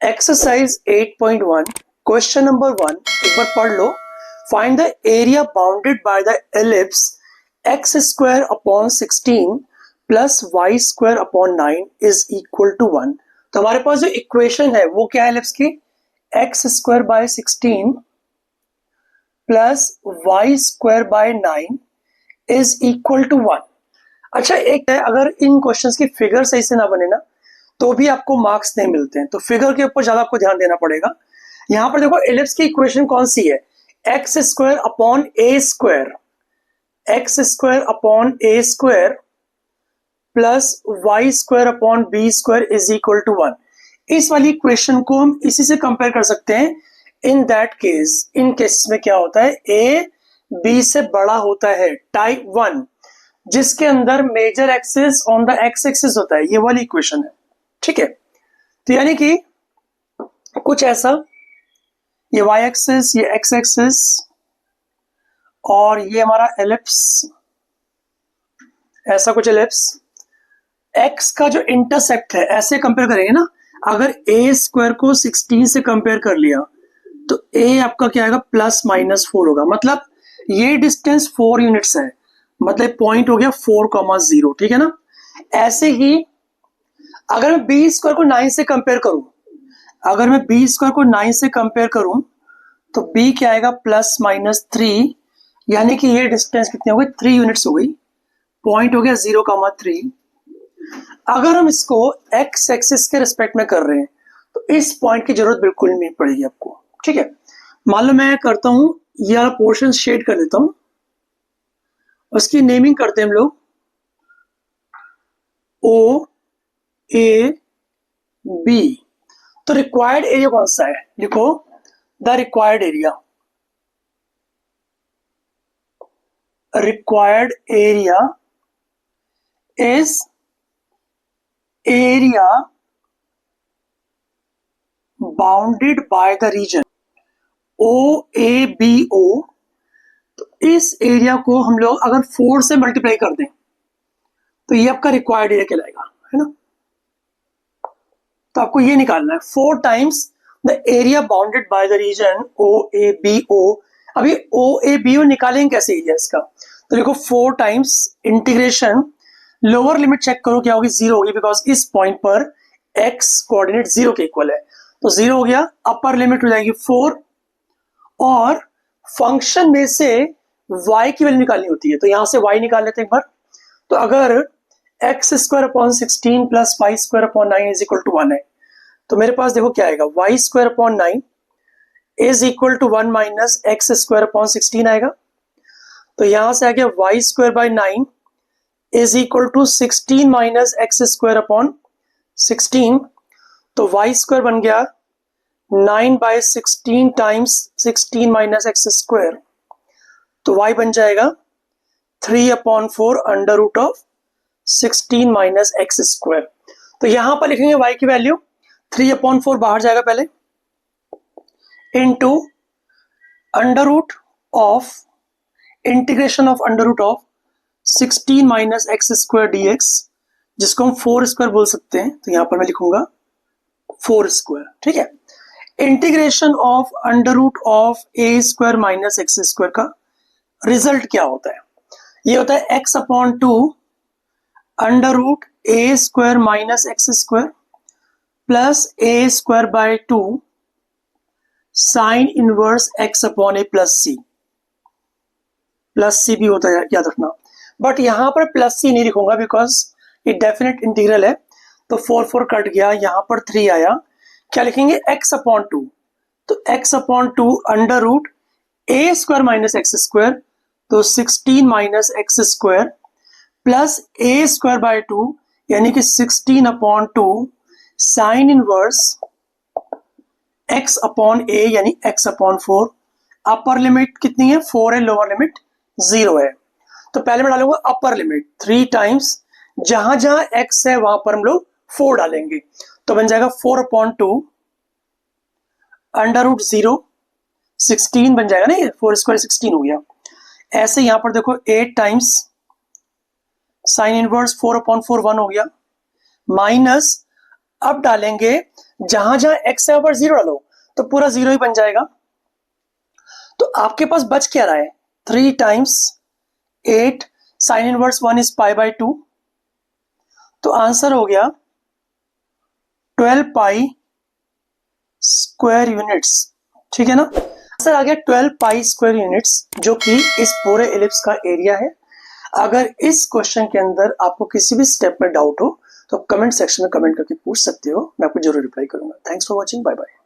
Exercise 8.1 question number 1 एक बार पढ़ लो। Find the area bounded by the ellipse x square upon 16 plus y square upon 9 is equal to 1। तो हमारे पास जो इक्वेशन है वो क्या है एलिप्स की, x square by 16 plus y square by 9 is equal to 1। अच्छा, एक है अगर इन क्वेश्चंस की फिगर सही से ना बने ना तो भी आपको मार्क्स नहीं मिलते हैं, तो फिगर के ऊपर ज्यादा आपको ध्यान देना पड़ेगा। यहां पर देखो एलिप्स की इक्वेशन कौन सी है, x square upon a square, x square upon a square plus y square upon b square is equal to 1। इस वाली इक्वेशन को हम इसी से कंपेयर कर सकते हैं। In that case, in case में क्या होता है, ए बी से बड़ा होता है, टाइप 1, जिसके अंदर major axis on the x axis होता है, ये वाली इक्वेशन है। ठीक है, तो यानी कि कुछ ऐसा, ये वाई एक्सिस, ये एक्स एक्सिस और ये हमारा एलिप्स, ऐसा कुछ एलिप्स। एक्स का जो इंटरसेक्ट है ऐसे कंपेयर करेंगे ना, अगर ए स्क्वायर को 16 से कंपेयर कर लिया तो ए आपका क्या आएगा, प्लस माइनस 4 होगा। मतलब ये डिस्टेंस 4 यूनिट्स है, मतलब पॉइंट हो गया 4,0। ठीक है ना। ऐसे ही अगर मैं बी स्क्वायर को 9 से कंपेयर करूं, अगर मैं बी स्क्वायर को 9 से कंपेयर करूं तो बी क्या आएगा, प्लस माइनस 3, यानी कि ये डिस्टेंस कितनी हो गई, 3 यूनिट्स हो गई, पॉइंट हो गया 0,3। अगर हम इसको एक्स एक्सिस के रिस्पेक्ट में कर रहे हैं तो इस पॉइंट की जरूरत बिल्कुल नहीं पड़ेगी आपको। ठीक है, मान लो मैं करता हूं, ये वाला पोर्शन शेड कर देता हूं, उसकी नेमिंग करते हैं हम लोग ओ ए बी। तो रिक्वायर्ड एरिया कौन सा है, लिखो the required area, required area is area bounded by the region O A B O. तो इस एरिया को हम लोग अगर 4 से मल्टीप्लाई कर दें तो ये आपका रिक्वायर्ड एरिया कहलाएगा, है ना। तो आपको ये निकालना है 4 times the area bounded by the region O A B O. अभी ओ ए बी ओ निकालेंगे कैसे एरिया इसका, तो देखो 4 times integration, lower limit check करो क्या होगी, 0 होगी, बिकॉज इस पॉइंट पर एक्स कोऑर्डिनेट 0 के इक्वल है, तो 0 हो गया। अपर लिमिट हो जाएगी 4, और फंक्शन में से y की वैल्यू निकालनी होती है, तो यहां से y निकाल लेते हैं एक बार। तो अगर x square upon 16 plus y square upon 9 is equal to 1 है, तो मेरे पास देखो क्या आएगा, y square upon 9 is equal to 1 minus x square upon 16 आएगा। तो यहां से आ गया y square by 9 is equal to 16 minus x square upon 16। तो वाई स्क्वायर बन गया 9 by 16 times 16 minus x square, तो वाई बन जाएगा 3/4 under root of 16 minus x square. तो यहां पर लिखेंगे y की वैल्यू 3/4 बाहर जाएगा पहले, into under root of integration of under root of 16 minus x square dx, जिसको हम 4 स्क्वायर बोल सकते हैं, तो यहां पर मैं लिखूंगा 4 स्क्वायर। ठीक है, integration of under root of a square minus x square का रिजल्ट क्या होता है, ये होता है x/2 under root a square minus x square plus a square by 2 sine inverse x/a plus c. Plus c भी होता है, याद रखना, बट यहां पर प्लस सी नहीं लिखूंगा बिकॉज ये डेफिनेट इंटीग्रल है, तो 4 कट गया, यहां पर 3 आया। क्या लिखेंगे, x/2, तो x/2 under root a square minus x square, तो 16 minus x square plus a square by 2, यानी कि 16/2 साइन इनवर्स x/a यानी x/4। अपर लिमिट कितनी है, 4 है, लोअर लिमिट 0 है। तो पहले मैं डालूंगा अपर लिमिट 3 टाइम्स, जहां जहां x है वहां पर हम लोग 4 डालेंगे, तो बन जाएगा 4/2 अंडर रूट 0, 16 बन जाएगा ना, 4 स्क्वायर 16 हो गया। ऐसे यहां पर देखो 8 टाइम्स साइन इनवर्स 4/4 1 हो गया, माइनस अब डालेंगे जहां जहां x है वहां पर 0 डालो तो पूरा 0 ही बन जाएगा। तो आपके पास बच क्या रहा है, 3 times 8 sine inverse 1 is pi by 2, तो आंसर हो गया 12 पाई स्क्वायर यूनिट्स। ठीक है ना, आंसर आ गया 12 पाई स्क्वायर यूनिट्स, जो कि इस पूरे एलिप्स का एरिया है। अगर इस क्वेश्चन के अंदर आपको किसी भी स्टेप में डाउट हो तो कमेंट सेक्शन में कमेंट करके पूछ सकते हो, मैं आपको जरूर रिप्लाई करूंगा। Thanks for watching, bye bye.